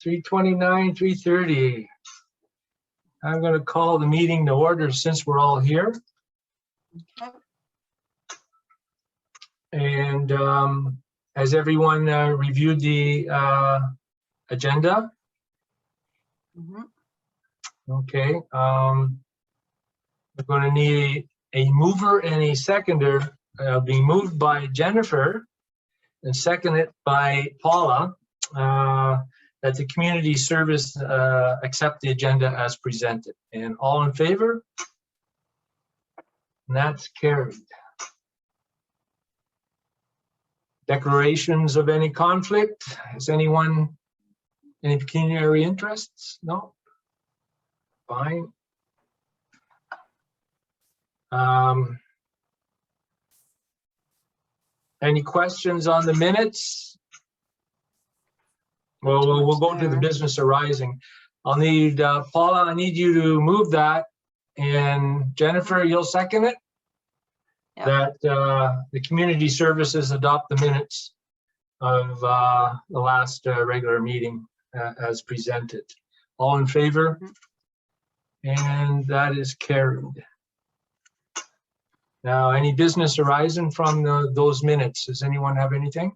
3:29, 3:30. I'm going to call the meeting to order since we're all here. And has everyone reviewed the agenda? Okay. We're going to need a mover and a seconder. Being moved by Jennifer and seconded by Paula. That the community service accept the agenda as presented. And all in favor? And that's carried. Declarations of any conflict? Has anyone any pecuniary interests? No? Fine. Any questions on the minutes? Well, we'll go to the business arising. I'll need, Paula, I need you to move that. And Jennifer, you'll second it? Yep. That the community services adopt the minutes of the last regular meeting as presented. All in favor? And that is carried. Now, any business arising from those minutes? Does anyone have anything?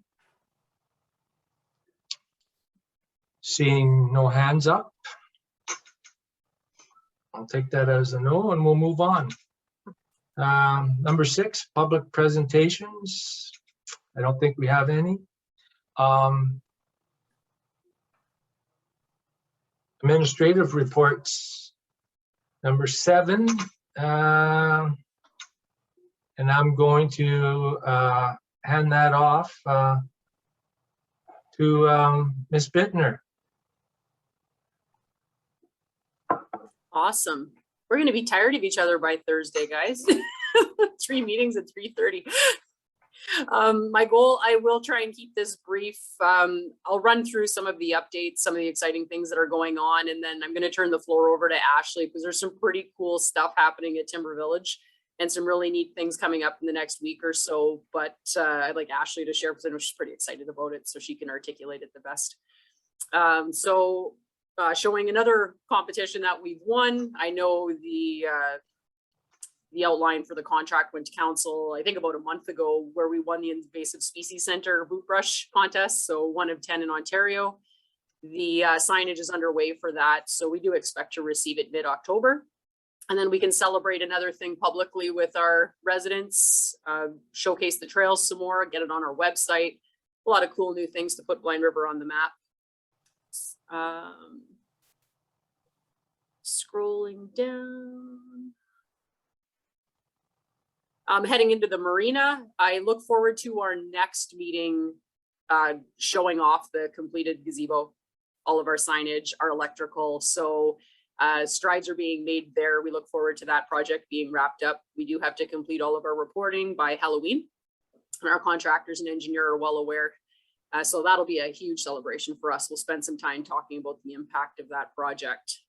Seeing no hands up, I'll take that as a no and we'll move on. Number 6, public presentations. I don't think we have any. Administrative reports. Number 7, and I'm going to hand that off to Ms. Bittner. Awesome. We're going to be tired of each other by Thursday, guys. 3 meetings at 3:30. My goal, I will try and keep this brief. I'll run through some of the updates, some of the exciting things that are going on, and then I'm going to turn the floor over to Ashley because there's some pretty cool stuff happening at Timber Village and some really neat things coming up in the next week or so. But I'd like Ashley to share because I know she's pretty excited about it, so she can articulate it the best. Showing another competition that we've won. I know the outline for the contract went to council, I think about a month ago, where we won the Invasive Species Center boot brush contest. So 1 of 10 in Ontario. The signage is underway for that. So we do expect to receive it mid-October. And then we can celebrate another thing publicly with our residents, showcase the trails some more, get it on our website. A lot of cool new things to put Blind River on the map. Scrolling down. Heading into the marina, I look forward to our next meeting showing off the completed gazebo, all of our signage, our electrical. So strides are being made there. We look forward to that project being wrapped up. We do have to complete all of our reporting by Halloween, and our contractors and engineer are well aware. So that'll be a huge celebration for us. We'll spend some time talking about the impact of that project.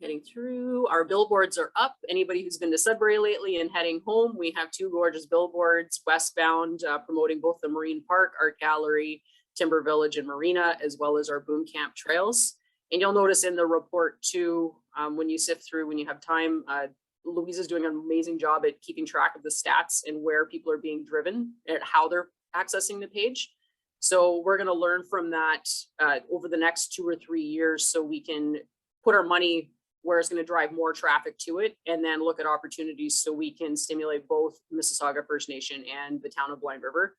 Heading through, our billboards are up. Anybody who's been to Sudbury lately and heading home, we have 2 gorgeous billboards westbound promoting both the Marine Park, Art Gallery, Timber Village and Marina, as well as our Boom Camp trails. And you'll notice in the report too, when you sift through, when you have time, Louise is doing an amazing job at keeping track of the stats and where people are being driven and how they're accessing the page. So we're going to learn from that over the next 2 or 3 years so we can put our money where it's going to drive more traffic to it, and then look at opportunities so we can stimulate both Mississauga First Nation and the town of Blind River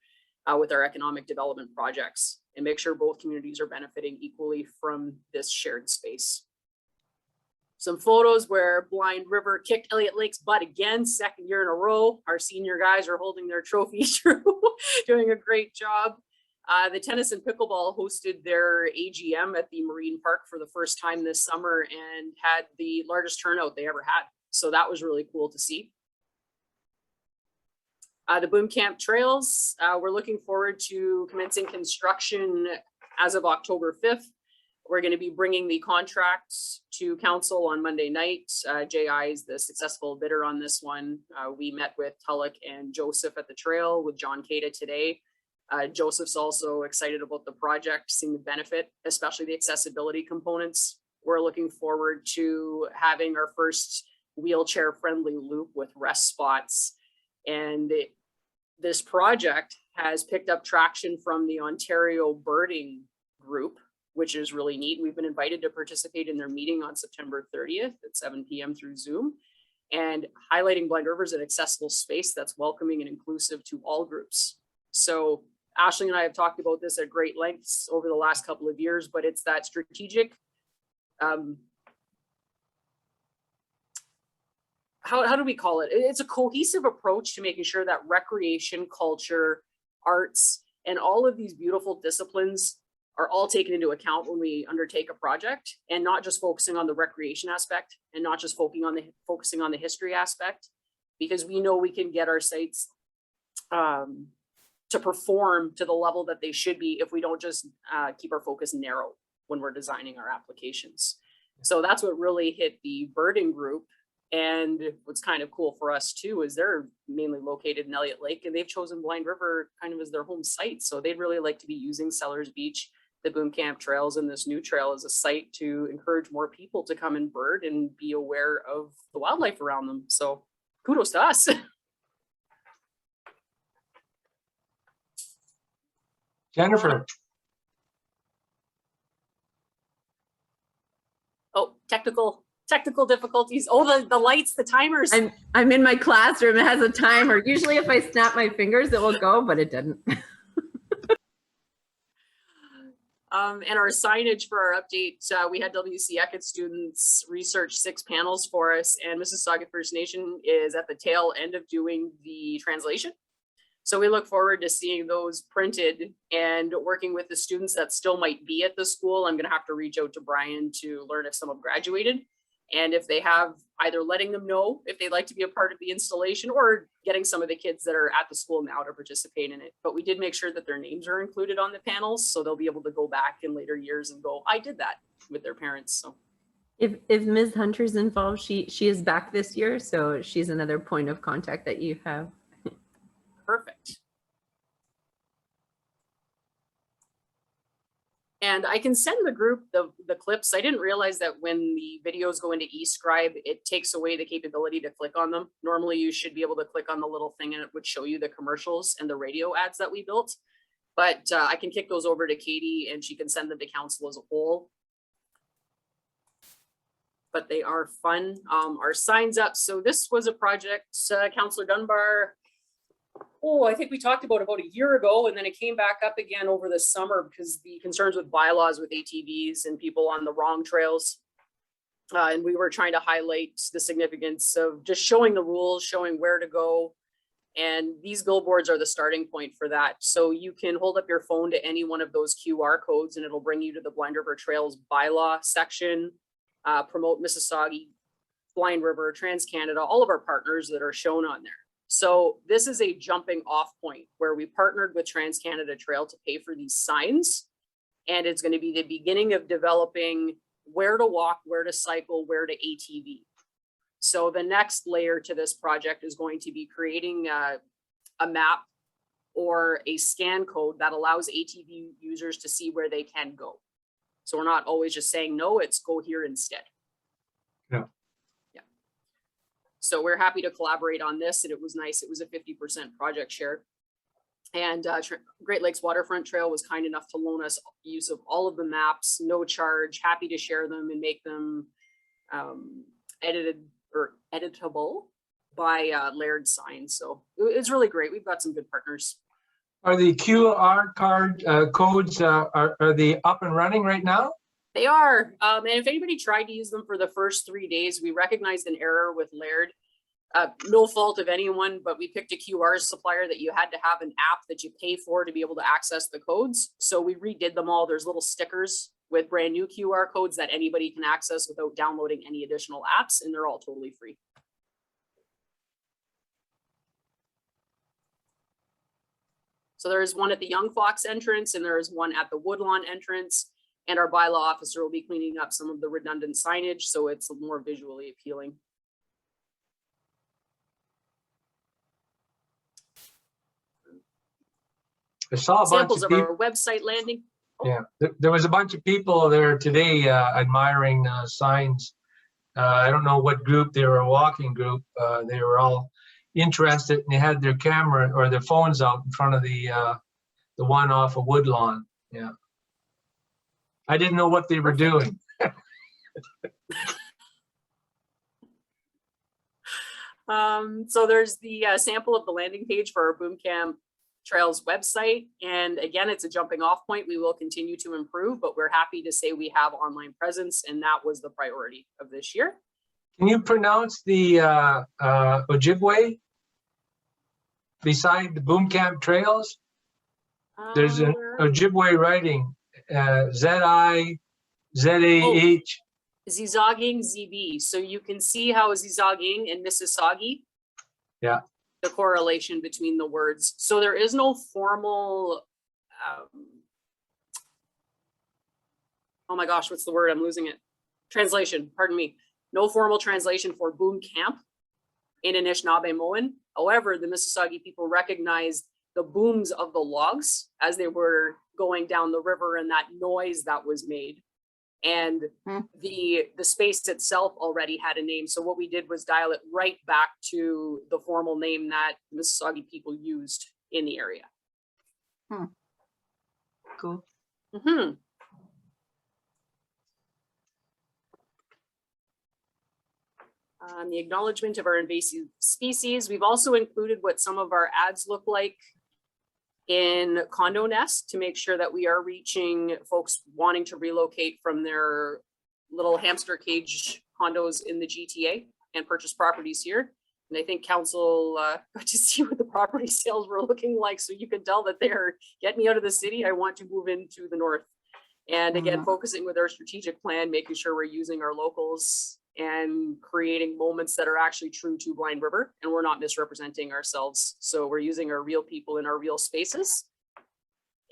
with our economic development projects, and make sure both communities are benefiting equally from this shared space. Some photos where Blind River kicked Elliott Lake's butt again, 2nd year in a row. Our senior guys are holding their trophy through, doing a great job. The tennis and pickleball hosted their AGM at the Marine Park for the first time this summer and had the largest turnout they ever had. So that was really cool to see. The Boom Camp trails, we're looking forward to commencing construction as of October 5th. We're going to be bringing the contracts to council on Monday night. JI is the successful bidder on this one. We met with Tulloch and Joseph at the trail with John Cada today. Joseph's also excited about the project, seeing the benefit, especially the accessibility components. We're looking forward to having our first wheelchair-friendly loop with rest spots. And this project has picked up traction from the Ontario Birding Group, which is really neat. We've been invited to participate in their meeting on September 30th at 7 p.m. through Zoom, and highlighting Blind River as an accessible space that's welcoming and inclusive to all groups. So Ashley and I have talked about this at great lengths over the last couple of years, but it's that strategic, how do we call it? It's a cohesive approach to making sure that recreation, culture, arts, and all of these beautiful disciplines are all taken into account when we undertake a project, and not just focusing on the recreation aspect and not just focusing on the history aspect, because we know we can get our sites to perform to the level that they should be if we don't just keep our focus narrow when we're designing our applications. So that's what really hit the Birding Group. And what's kind of cool for us too is they're mainly located in Elliott Lake, and they've chosen Blind River kind of as their home site. So they'd really like to be using Sellers Beach, the Boom Camp trails, and this new trail as a site to encourage more people to come and bird and be aware of the wildlife around them. So kudos to us. Jennifer. Oh, technical difficulties. Oh, the lights, the timers. I'm in my classroom. It has a timer. Usually if I snap my fingers, it will go, but it didn't. And our signage for our update, we had WC Eckett students research 6 panels for us, and Mississauga First Nation is at the tail end of doing the translation. So we look forward to seeing those printed and working with the students that still might be at the school. I'm going to have to reach out to Brian to learn if some have graduated, and if they have, either letting them know if they'd like to be a part of the installation or getting some of the kids that are at the school now to participate in it. But we did make sure that their names are included on the panels, so they'll be able to go back in later years and go, I did that, with their parents. So if Ms. Hunter's involved, she is back this year, so she's another point of contact that you have. perfect. And I can send the group the clips. I didn't realize that when the videos go into eScribe, it takes away the capability to click on them. Normally you should be able to click on the little thing and it would show you the commercials and the radio ads that we built. But I can kick those over to Katie and she can send them to council as a whole. But they are fun. Our signs up. So this was a project, Councillor Dunbar, I think we talked about a year ago, and then it came back up again over the summer because the concerns with bylaws with ATVs and people on the wrong trails. And we were trying to highlight the significance of just showing the rules, showing where to go. And these billboards are the starting point for that. So you can hold up your phone to any one of those QR codes and it'll bring you to the Blind River Trails bylaw section, promote Mississauga, Blind River, TransCanada, all of our partners that are shown on there. So this is a jumping off point where we partnered with TransCanada Trail to pay for these signs. And it's going to be the beginning of developing where to walk, where to cycle, where to ATV. So the next layer to this project is going to be creating a map or a scan code that allows ATV users to see where they can go. So we're not always just saying, no, it's go here instead. Yeah. So we're happy to collaborate on this, and it was nice. It was a 50% project share. And Great Lakes Waterfront Trail was kind enough to loan us use of all of the maps, no charge, happy to share them and make them edited or editable by Laird Signs. So it's really great. We've got some good partners. Are the QR codes, are they up and running right now? They are. And if anybody tried to use them for the first 3 days, we recognized an error with Laird. No fault of anyone, but we picked a QR supplier that you had to have an app that you pay for to be able to access the codes. So we redid them all. There's little stickers with brand new QR codes that anybody can access without downloading any additional apps, and they're all totally free. So there is one at the Young Fox entrance and there is one at the Woodlawn entrance. And our bylaw officer will be cleaning up some of the redundant signage, so it's more visually appealing. I saw a bunch Samples of of people. our website landing. Yeah, there was a bunch of people there today admiring signs. I don't know what group they were, a walking group. They were all interested and they had their camera or their phones out in front of the one off of Woodlawn. Yeah. I didn't know what they were doing. So there's the sample of the landing page for our Boom Camp Trails website. And again, it's a jumping off point. We will continue to improve, but we're happy to say we have online presence, and that was the priority of this year. Can you pronounce the Ojibwe beside the Boom Camp Trails? There's an Ojibwe writing, Z-I-Z-A-H. Zizaging ZB. So you can see how Zizaging and Mississauga. Yeah. The correlation between the words. So there is no formal, oh my gosh, what's the word? I'm losing it. Translation, pardon me. No formal translation for Boom Camp in Anishinaabe-Moan. However, the Mississauga people recognized the booms of the logs as they were going down the river and that noise that was made. And the space itself already had a name. So what we did was dial it right back to the formal name that Mississauga people used in the area. Cool. Mm-hmm. The acknowledgement of our invasive species. We've also included what some of our ads look like in Condo Nest to make sure that we are reaching folks wanting to relocate from their little hamster cage condos in the GTA and purchase properties here. And I think council got to see what the property sales were looking like. So you can tell that they're get me out of the city. I want to move into the north. And again, focusing with our strategic plan, making sure we're using our locals and creating moments that are actually true to Blind River and we're not misrepresenting ourselves. So we're using our real people in our real spaces.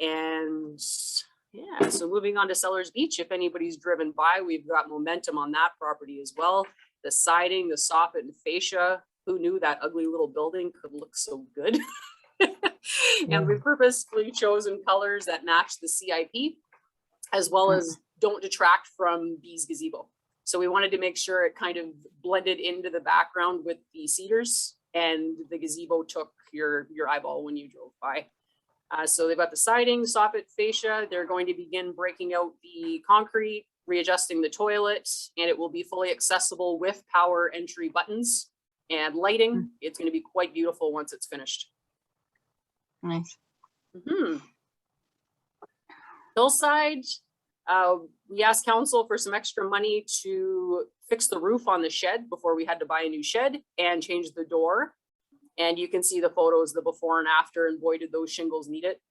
And yeah, so moving on to Sellers Beach, if anybody's driven by, we've got momentum on that property as well. The siding, the soffit and fascia, who knew that ugly little building could look so good? And we purposefully chosen colors that match the CIP as well as don't detract from Bee's gazebo. So we wanted to make sure it kind of blended into the background with the cedars and the gazebo took your eyeball when you drove by. So they've got the siding, soffit, fascia. They're going to begin breaking out the concrete, readjusting the toilet, and it will be fully accessible with power entry buttons and lighting. It's going to be quite beautiful once it's finished. Nice. Hillside. We asked council for some extra money to fix the roof on the shed before we had to buy a new shed and change the door. And you can see the photos, the before and after, and boy, did those shingles need it.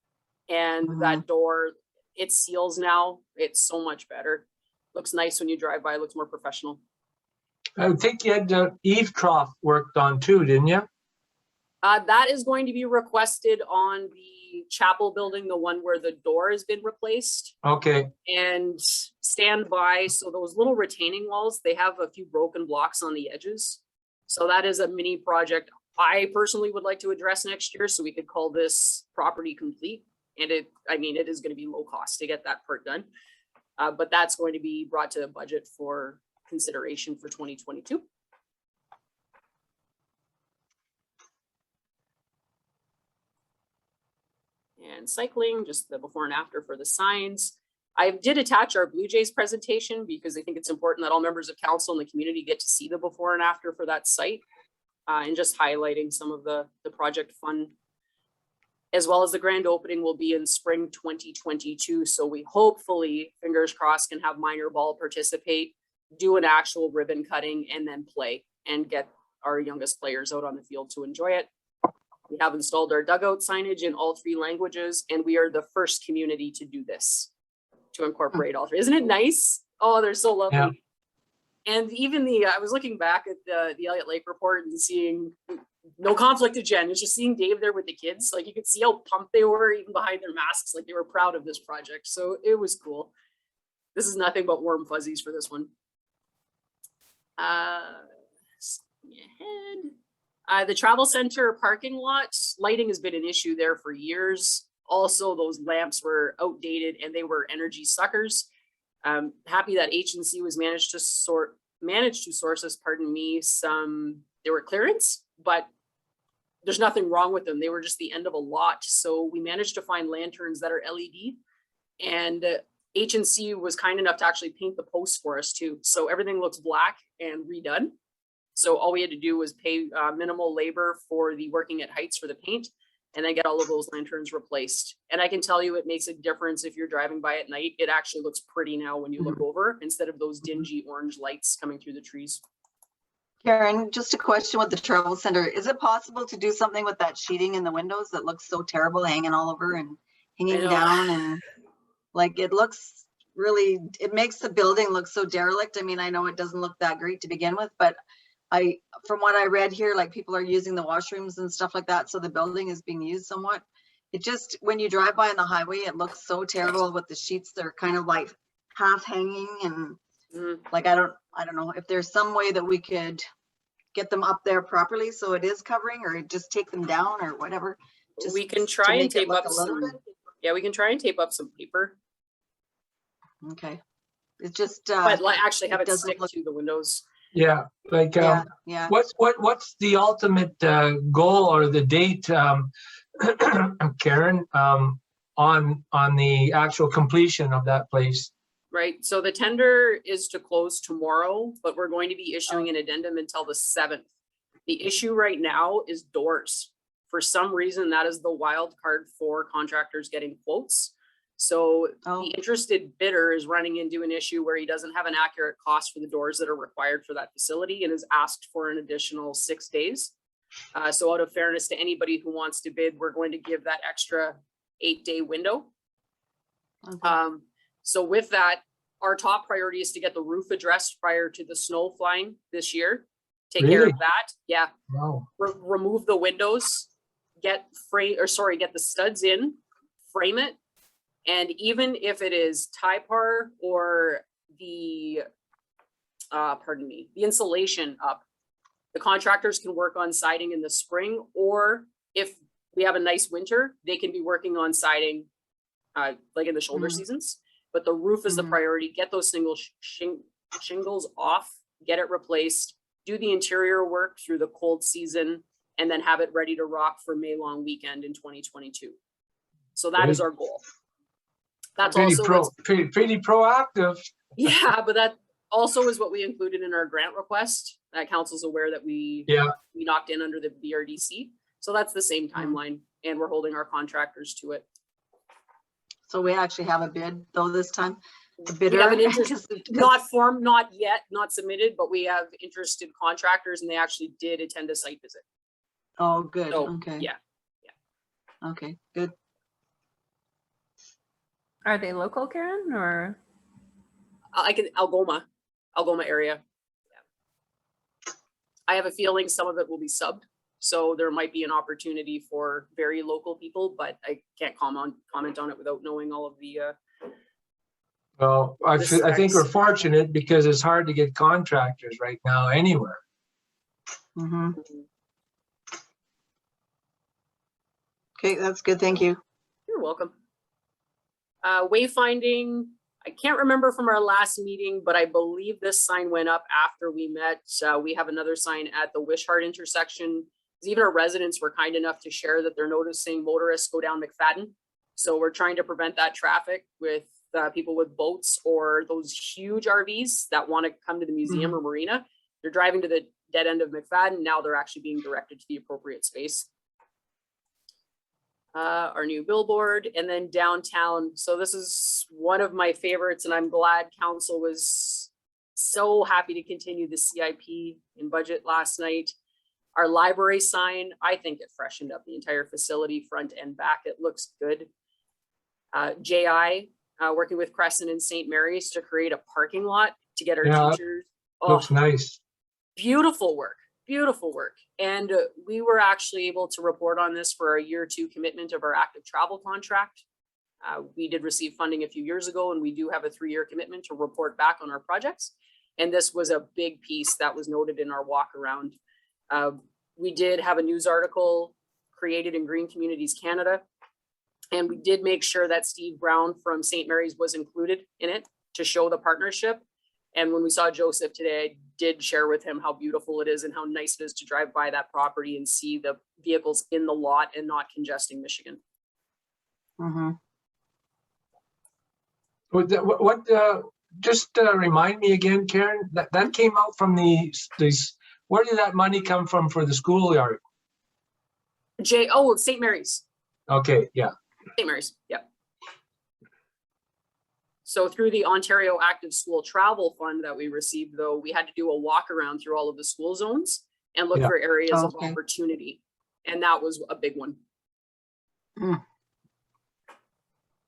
And that door, it seals now. It's so much better. Looks nice when you drive by, looks more professional. I would think you had the eave trough worked on too, didn't you? That is going to be requested on the chapel building, the one where the door has been replaced. Okay. And stand by. So those little retaining walls, they have a few broken blocks on the edges. So that is a mini project I personally would like to address next year. So we could call this property complete. And it is going to be low cost to get that part done. But that's going to be brought to the budget for consideration for 2022. And cycling, just the before and after for the signs. I did attach our Blue Jays presentation because I think it's important that all members of council and the community get to see the before and after for that site. And just highlighting some of the project fun, as well as the grand opening will be in spring 2022. So we hopefully, fingers crossed, can have minor ball participate, do an actual ribbon cutting, and then play and get our youngest players out on the field to enjoy it. We have installed our dugout signage in all 3 languages, and we are the first community to do this, to incorporate all 3. Isn't it nice? Oh, they're so lovely. Yeah. And even I was looking back at the Elliott Lake report and seeing no conflict of Jen. It's just seeing Dave there with the kids. Like you could see how pumped they were even behind their masks. Like they were proud of this project. So it was cool. This is nothing but warm fuzzies for this one. The travel center parking lot, lighting has been an issue there for years. Also, those lamps were outdated and they were energy suckers. Happy that H&C was managed to source us, pardon me, they were clearance, but there's nothing wrong with them. They were just the end of a lot. So we managed to find lanterns that are LED, and H&C was kind enough to actually paint the posts for us too. So everything looks black and redone. So all we had to do was pay minimal labor for the working at heights for the paint, and then get all of those lanterns replaced. And I can tell you, it makes a difference if you're driving by at night. It actually looks pretty now when you look over, instead of those dingy orange lights coming through the trees. Karen, just a question with the travel center. Is it possible to do something with that sheeting in the windows that looks so terrible, hanging all over and hanging know. down, and like it looks really, it makes the building look so derelict. I mean, I know it doesn't look that great to begin with, but from what I read here, like people are using the washrooms and stuff like that, so the building is being used somewhat. It just, when you drive by on the highway, it looks so terrible with the sheets. They're kind of like half hanging, and like I don't know if there's some way that we could get them up there properly so it is covering, or just take them down or whatever. Just We can to try and make it tape look up a little some, bit. yeah, we can try and tape up some paper, Okay, it's just but like actually have it it doesn't stick look- to the windows. Yeah, like, yeah. what's the ultimate goal or the date, Karen, on the actual completion of that place? Right, so the tender is to close tomorrow, but we're going to be issuing an addendum until the 7th. The issue right now is doors. For some reason, that is the wild card for contractors getting quotes. So Oh. the interested bidder is running into an issue where he doesn't have an accurate cost for the doors that are required for that facility, and has asked for an additional 6 days. So out of fairness to anybody who wants to bid, we're going to give that extra 8-day window. Okay. So with that, our top priority is to get the roof addressed prior to the snow flying this year. Take care Really? of that. Yeah. Wow. Remove the windows, get the studs in, frame it. And even if it is Typar or the insulation up, the contractors can work on siding in the spring, or if we have a nice winter, they can be working on siding like in the shoulder seasons. But the roof is the priority. Get those single shingles off, get it replaced, do the interior work through the cold season, and then have it ready to rock for May long weekend in 2022. So that is our goal. That's also pretty proactive. yeah, but that also is what we included in our grant request. Council's aware that we knocked in under the BRDC. So that's the same timeline, and we're holding our contractors to it. So we actually have a bid though this time. The bidder, We have an interest, not yet, not submitted, but we have interested contractors, and they actually did attend a site visit. Oh, good. So, Okay. yeah. Okay, good. Are they local, Karen, or? Algoma area. Yeah. I have a feeling some of it will be subbed, so there might be an opportunity for very local people, but I can't comment on it without knowing all of the. Well, I think we're fortunate because it's hard to get contractors right now anywhere. Okay, that's good. Thank you. You're welcome. Wayfinding, I can't remember from our last meeting, but I believe this sign went up after we met. We have another sign at the Wishart intersection. Even our residents were kind enough to share that they're noticing motorists go down McFadden. So we're trying to prevent that traffic with people with boats or those huge RVs that want to come to the museum or marina. They're driving to the dead end of McFadden. Now they're actually being directed to the appropriate space. Our new billboard, and then downtown. So this is one of my favorites, and I'm glad council was so happy to continue the CIP in budget last night. Our library sign, I think it freshened up the entire facility, front and back. It looks good. JI, working with Crescent and St. Mary's to create a parking lot to get our teachers. Looks nice. Beautiful work. Beautiful work. And we were actually able to report on this for our year 2 commitment of our active travel contract. We did receive funding a few years ago, and we do have a 3-year commitment to report back on our projects. And this was a big piece that was noted in our walk around. We did have a news article created in Green Communities Canada And we did make sure that Steve Brown from St. Mary's was included in it to show the partnership. And when we saw Joseph today, I did share with him how beautiful it is and how nice it is to drive by that property and see the vehicles in the lot and not congesting Michigan. Mm-hmm. Just remind me again, Karen, that came out from these, where did that money come from for the schoolyard? St. Mary's. Okay, yeah. St. Mary's, yep. So through the Ontario Active School Travel Fund that we received, though, we had to do a walk around through all of the school zones and look for areas of opportunity. And that was a big one.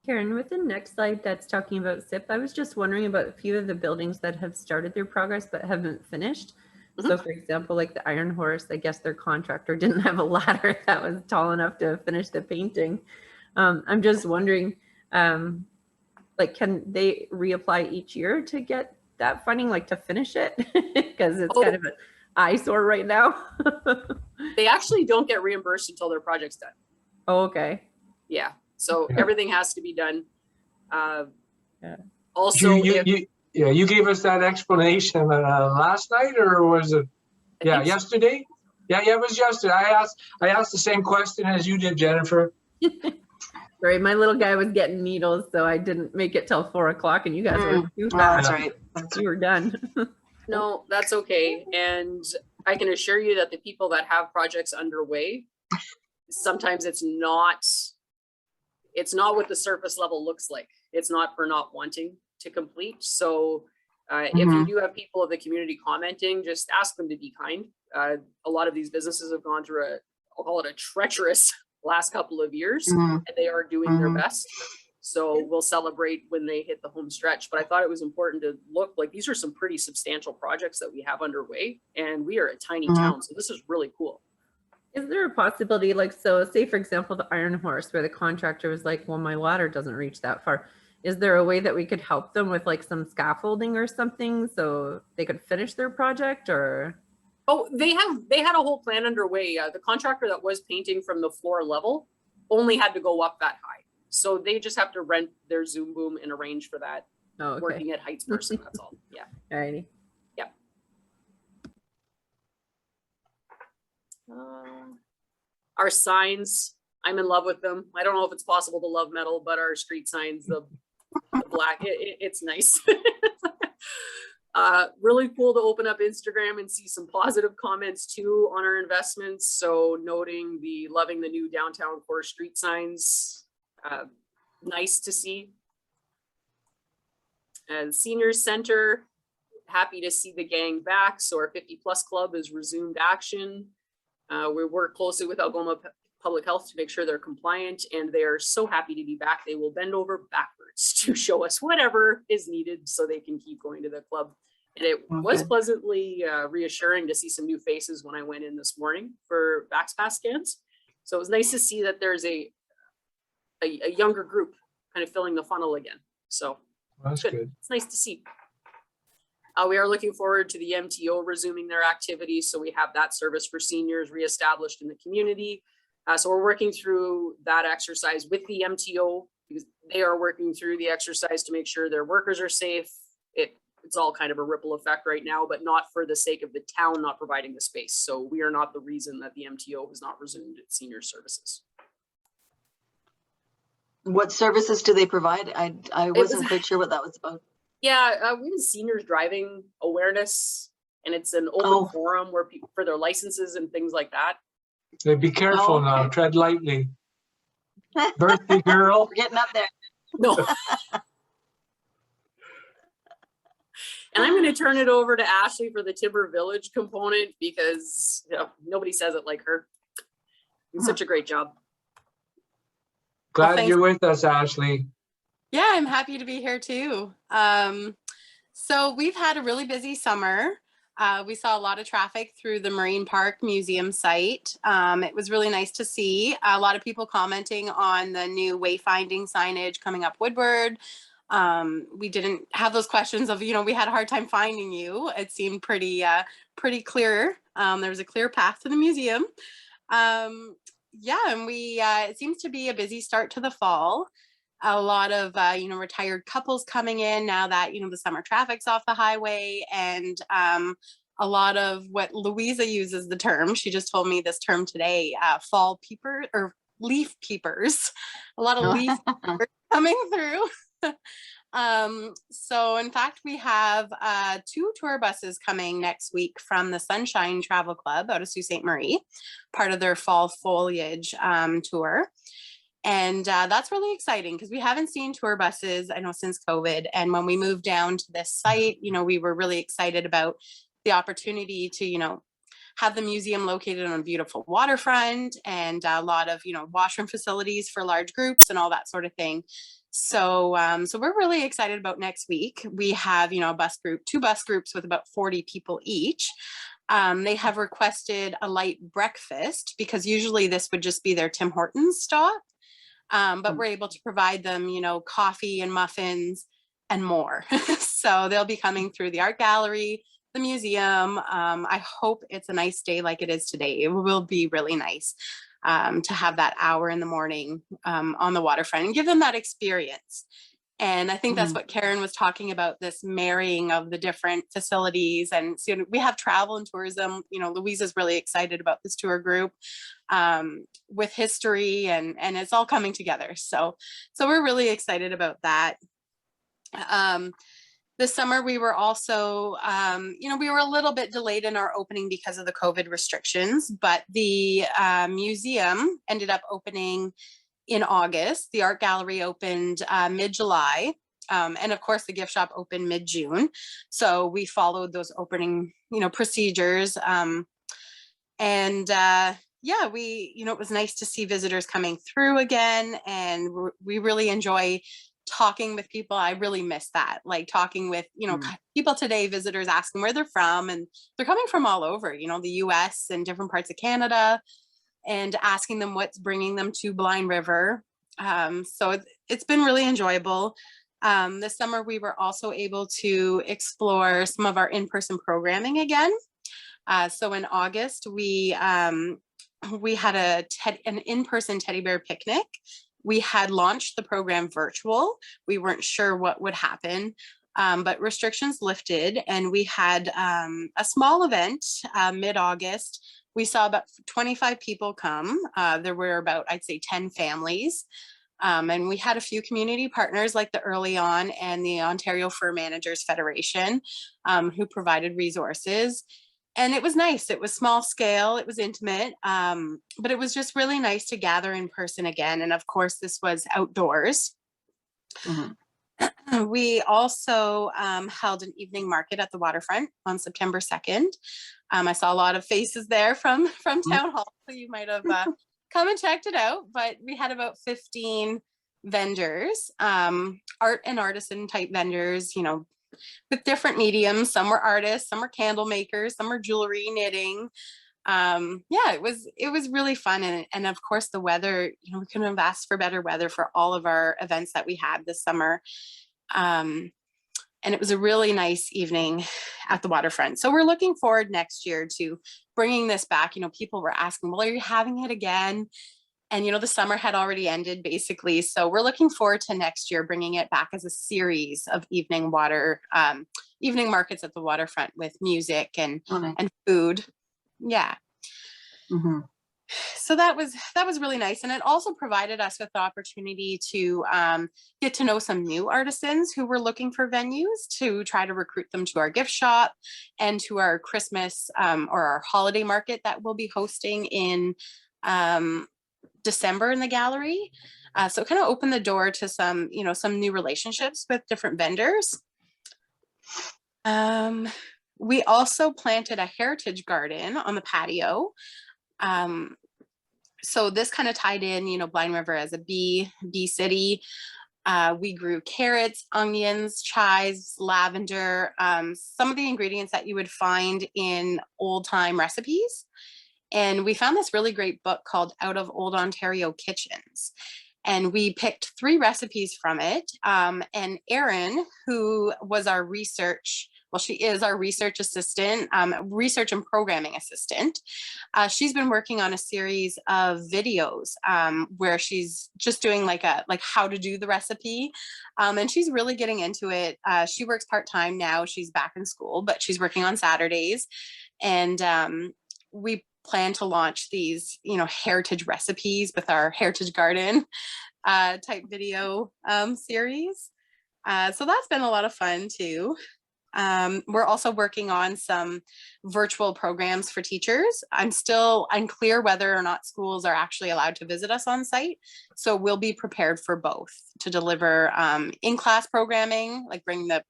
Karen, with the next slide that's talking about SIP, I was just wondering about a few of the buildings that have started their progress but haven't finished. So for example, like the Iron Horse, I guess their contractor didn't have a ladder that was tall enough to finish the painting. I'm just wondering, like, can they reapply each year to get that funding, like to finish it? Because it's kind of an eyesore right now. They actually don't get reimbursed until their project's done. Oh, okay. Yeah. So everything has to be done. Yeah. Also, you gave us that explanation last night, or was it? Yeah, yesterday. Yeah, it was yesterday. I asked the same question as you did, Jennifer. Sorry, my little guy was getting needles, so I didn't make it till 4 o'clock, and you guys were too fast. That's right. You were done. no, that's okay. And I can assure you that the people that have projects underway, sometimes it's not what the surface level looks like. It's not for not wanting to complete. So if you do have people of the community commenting, just ask them to be kind. A lot of these businesses have gone through I'll call it a treacherous last couple of years, and they are doing their best. So we'll celebrate when they hit the home stretch. But I thought it was important to look like these are some pretty substantial projects that we have underway, and we are a tiny town. So this is really cool. Is there a possibility, like, so say for example, the Iron Horse, where the contractor was like, well, my ladder doesn't reach that far. Is there a way that we could help them with like some scaffolding or something so they could finish their project? Or oh, they had a whole plan underway. The contractor that was painting from the floor level only had to go up that high. So they just have to rent their Zoom boom and arrange for that. oh, okay. Working at Heights person, that's all. Yeah. Alrighty. Our signs, I'm in love with them. I don't know if it's possible to love metal, but our street signs, the black, it's nice. Really cool to open up Instagram and see some positive comments too on our investments. So noting loving the new downtown core street signs, nice to see. And Seniors Center, happy to see the gang back. So our 50+ club has resumed action. We work closely with Algoma Public Health to make sure they're compliant, and they are so happy to be back. They will bend over backwards to show us whatever is needed so they can keep going to the club. And it was pleasantly reassuring to see some new faces when I went in this morning for VaxPass scans. So it was nice to see that there's a younger group kind of filling the funnel again. So that's good. It's nice to see. We are looking forward to the MTO resuming their activities. So we have that service for seniors reestablished in the community. So we're working through that exercise with the MTO because they are working through the exercise to make sure their workers are safe. It's all kind of a ripple effect right now, but not for the sake of the town not providing the space. So we are not the reason that the MTO has not resumed its senior services. What services do they provide? I wasn't quite sure what that was about. Yeah, we have seniors driving awareness, and it's an open forum where people for their licenses and things like that. So be careful now, tread lightly. Birthday girl. We're getting up there. No. And I'm going to turn it over to Ashley for the Timber Village component because nobody says it like her. It's such a great job. Glad you're with us, Ashley. Yeah, I'm happy to be here too. So we've had a really busy summer. We saw a lot of traffic through the Marine Park Museum site. It was really nice to see a lot of people commenting on the new wayfinding signage coming up Woodward. We didn't have those questions of, we had a hard time finding you. It seemed pretty clear. There was a clear path to the museum. yeah, and we it seems to be a busy start to the fall. A lot of retired couples coming in now that the summer traffic's off the highway, and a lot of what Louisa uses the term. She just told me this term today: fall peeper or leaf peepers. A lot of leaf peepers coming through. So in fact, we have 2 tour buses coming next week from the Sunshine Travel Club out of Sault Ste. Marie, part of their fall foliage tour. And that's really exciting because we haven't seen tour buses, I know, since COVID. And when we moved down to this site, we were really excited about the opportunity to, have the museum located on a beautiful waterfront and a lot of, washroom facilities for large groups and all that sort of thing. So, so we're really excited about next week. We have, a bus group, 2 bus groups with about 40 people each. They have requested a light breakfast because usually this would just be their Tim Hortons stop. But we're able to provide them, coffee and muffins and more. So they'll be coming through the art gallery, the museum. I hope it's a nice day like it is today. It will be really nice to have that hour in the morning on the waterfront and give them that experience. And I think that's what Karen was talking about, this marrying of the different facilities. And so we have travel and tourism. Louisa's really excited about this tour group with history and it's all coming together. So we're really excited about that. This summer, we were also, we were a little bit delayed in our opening because of the COVID restrictions, but the museum ended up opening in August. The art gallery opened mid-July. And of course, the gift shop opened mid-June. So we followed those opening, procedures. Yeah, it was nice to see visitors coming through again. And we really enjoy talking with people. I really miss that, like talking with, people today, visitors asking where they're from, and they're coming from all over, the US and different parts of Canada, and asking them what's bringing them to Blind River. So it's been really enjoyable. This summer, we were also able to explore some of our in-person programming again. So in August, we had an in-person teddy bear picnic. We had launched the program virtual. We weren't sure what would happen, but restrictions lifted, and we had a small event mid-August. We saw about 25 people come. There were about, I'd say, 10 families. And we had a few community partners like the Early On and the Ontario Fur Managers Federation who provided resources. And it was nice. It was small scale. It was intimate, but it was just really nice to gather in person again. And of course, this was outdoors. We also held an evening market at the waterfront on September 2nd. I saw a lot of faces there from Town Hall, so you might have come and checked it out. But we had about 15 vendors, art and artisan type vendors, with different mediums. Some were artists, some were candle makers, some were jewelry, knitting. Yeah, it was really fun. And of course the weather, we couldn't have asked for better weather for all of our events that we had this summer. And it was a really nice evening at the waterfront. So we're looking forward next year to bringing this back. People were asking, well, are you having it again? And, the summer had already ended basically. So we're looking forward to next year, bringing it back as a series of evening markets at the waterfront with music and food. Yeah. So that was really nice. And it also provided us with the opportunity to get to know some new artisans who were looking for venues, to try to recruit them to our gift shop and to our Christmas or our holiday market that we'll be hosting in December in the gallery. So it kind of opened the door to some new relationships with different vendors. We also planted a heritage garden on the patio. So this kind of tied in, Blind River as a bee city. We grew carrots, onions, chives, lavender, some of the ingredients that you would find in old time recipes. And we found this really great book called Out of Old Ontario Kitchens. And we picked 3 recipes from it. And Erin, who was our research she is our research assistant, research and programming assistant. She's been working on a series of videos where she's just doing like how to do the recipe. And she's really getting into it. She works part-time now. She's back in school, but she's working on Saturdays. And we plan to launch these, heritage recipes with our Heritage Garden type video series. So that's been a lot of fun too. We're also working on some virtual programs for teachers. I'm still unclear whether or not schools are actually allowed to visit us on site. So we'll be prepared for both to deliver in-class programming, like bring the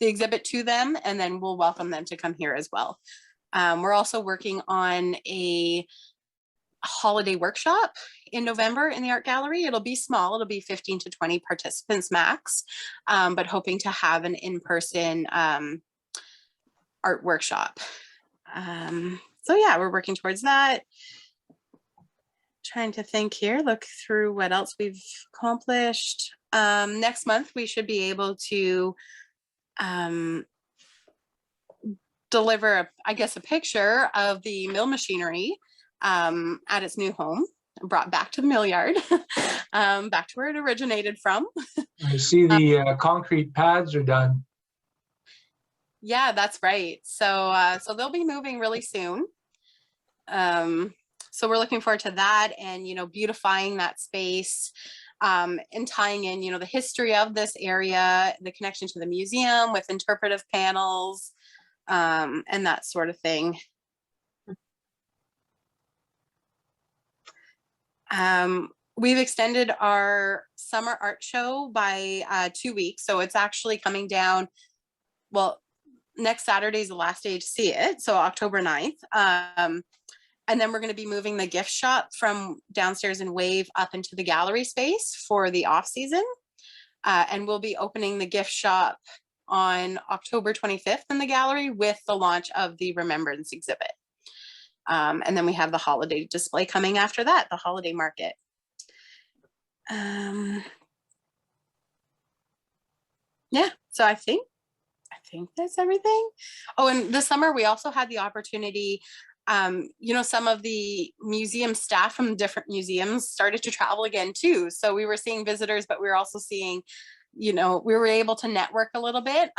exhibit to them, and then we'll welcome them to come here as well. We're also working on a holiday workshop in November in the art gallery. It'll be small, it'll be 15 to 20 participants max, but hoping to have an in-person art workshop. So yeah, we're working towards that. Trying to think here, look through what else we've accomplished. Next month, we should be able to deliver, I guess, a picture of the mill machinery at its new home, brought back to the mill yard, back to where it originated from. I see the concrete pads are done. Yeah, that's right. So they'll be moving really soon. So we're looking forward to that, and beautifying that space, and tying in the history of this area, the connection to the museum with interpretive panels, and that sort of thing. We've extended our summer art show by 2 weeks. So it's actually coming down, well, next Saturday is the last day to see it. So October 9th. And then we're going to be moving the gift shop from downstairs in Wave up into the gallery space for the off season. And we'll be opening the gift shop on October 25th in the gallery with the launch of the Remembrance exhibit. And then we have the holiday display coming after that, the holiday market. Yeah, so I think that's everything. Oh, and this summer we also had the opportunity, some of the museum staff from different museums started to travel again too. So we were seeing visitors, but we were also seeing, we were able to network a little bit.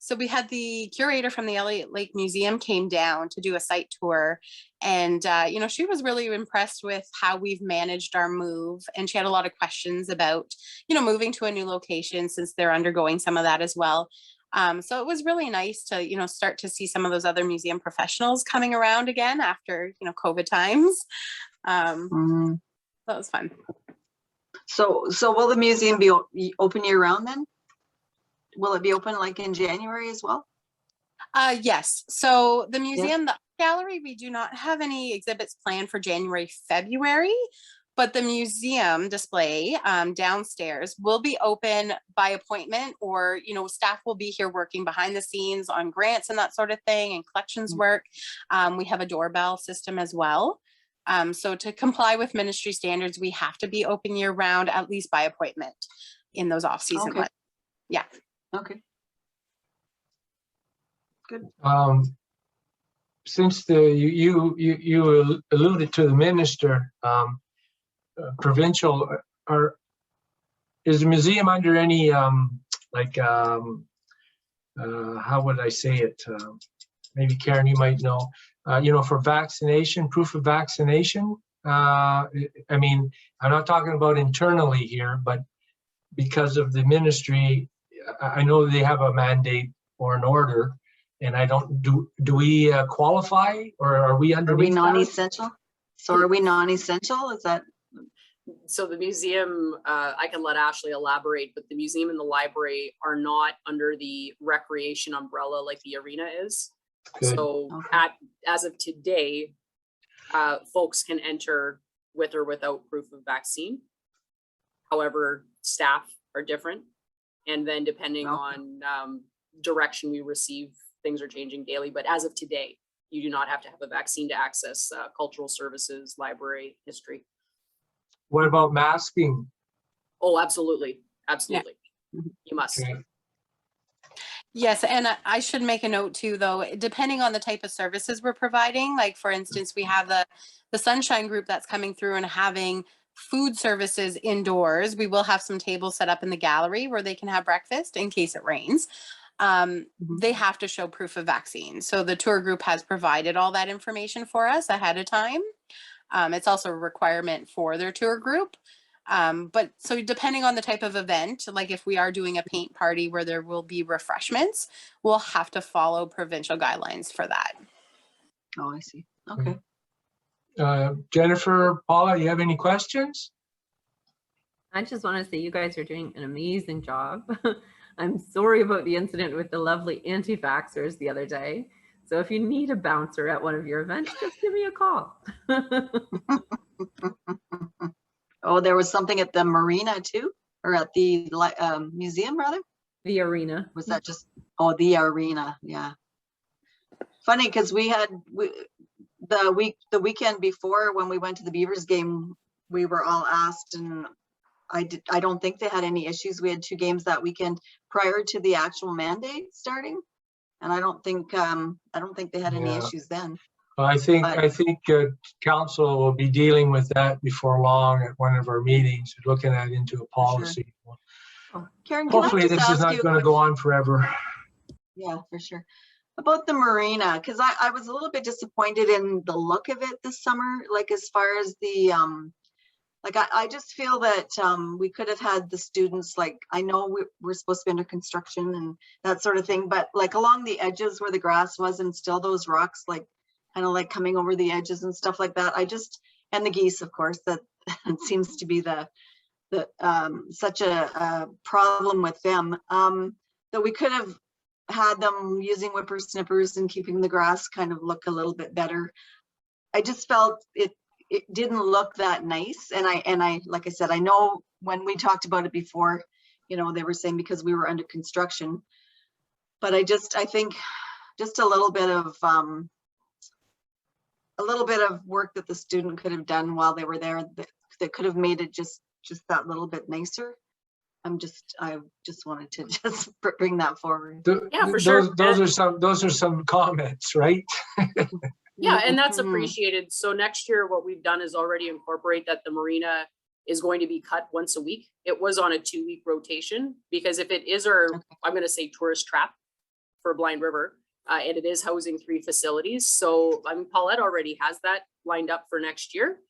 So we had the curator from the Elliott Lake Museum came down to do a site tour, and she was really impressed with how we've managed our move, and she had a lot of questions about moving to a new location since they're undergoing some of that as well. So it was really nice to start to see some of those other museum professionals coming around again after COVID times. That was fun. So will the museum be open year round then? Will it be open like in January as well? Yes. So the museum, the gallery, we do not have any exhibits planned for January, February, but the museum display downstairs will be open by appointment, or, staff will be here working behind the scenes on grants and that sort of thing and collections work. We have a doorbell system as well. So to comply with ministry standards, we have to be open year round, at least by appointment in those off-season months. Yeah. Okay. Good. Since you alluded to the minister, provincial, is the museum under any how would I say it? Maybe Karen, you might know. For vaccination, proof of vaccination. I mean, I'm not talking about internally here, but because of the ministry, I know they have a mandate or an order, and I don't do we qualify, or are we under? Are we non-essential? So are we non-essential? Is that? So the museum, I can let Ashley elaborate, but the museum and the library are not under the recreation umbrella like the arena is. Good. So as of today, folks can enter with or without proof of vaccine. However, staff are different. And then depending on direction we receive, things are changing daily. But as of today, you do not have to have a vaccine to access cultural services, library, history. What about masking? Oh, absolutely. Absolutely. Yeah. You must. Okay. Yes, and I should make a note too, though, depending on the type of services we're providing, like for instance, we have the Sunshine Group that's coming through and having food services indoors. We will have some tables set up in the gallery where they can have breakfast in case it rains. They have to show proof of vaccine. So the tour group has provided all that information for us ahead of time. It's also a requirement for their tour group. But so depending on the type of event, like if we are doing a paint party where there will be refreshments, we'll have to follow provincial guidelines for that. Oh, I see. Okay. Jennifer, Paula, you have any questions? I just want to say you guys are doing an amazing job. I'm sorry about the incident with the lovely anti-vaxxers the other day. So if you need a bouncer at one of your events, just give me a call. Oh, there was something at the marina too, or at the museum rather? The arena. Was that just, oh, the arena, yeah. Funny, because we had, the weekend before when we went to the Beavers game, we were all asked, and I don't think they had any issues. We had 2 games that weekend prior to the actual mandate starting. And I don't think they had any Yeah. issues then. I think council will be dealing with that before long at one of our meetings, looking at into a policy. Karen, can Hopefully I just this is ask not you a going to go on forever. Yeah, for sure. About the marina, because I was a little bit disappointed in the look of it this summer, like as far as the, like I just feel that we could have had the students, like I know we're supposed to be under construction and that sort of thing, but like along the edges where the grass was and still those rocks, like kind of like coming over the edges and stuff like that. And the geese, of course, that seems to be the such a problem with them, that we could have had them using whippersnippers and keeping the grass kind of look a little bit better. I just felt it didn't look that nice. And I, like I said, I know when we talked about it before, you know, they were saying because we were under construction, but I think just a little bit of work that the student could have done while they were there that could have made it just that little bit nicer. I just wanted to just bring that forward. Yeah, for sure. Those are some comments, right? Yeah, and that's Mhm. appreciated. So next year, what we've done is already incorporate that the marina is going to be cut once a week. It was on a 2-week rotation because if it is our, I'm going to say tourist trap for Blind River, and it is housing 3 facilities. So I mean, Paulette already has that lined up for next year.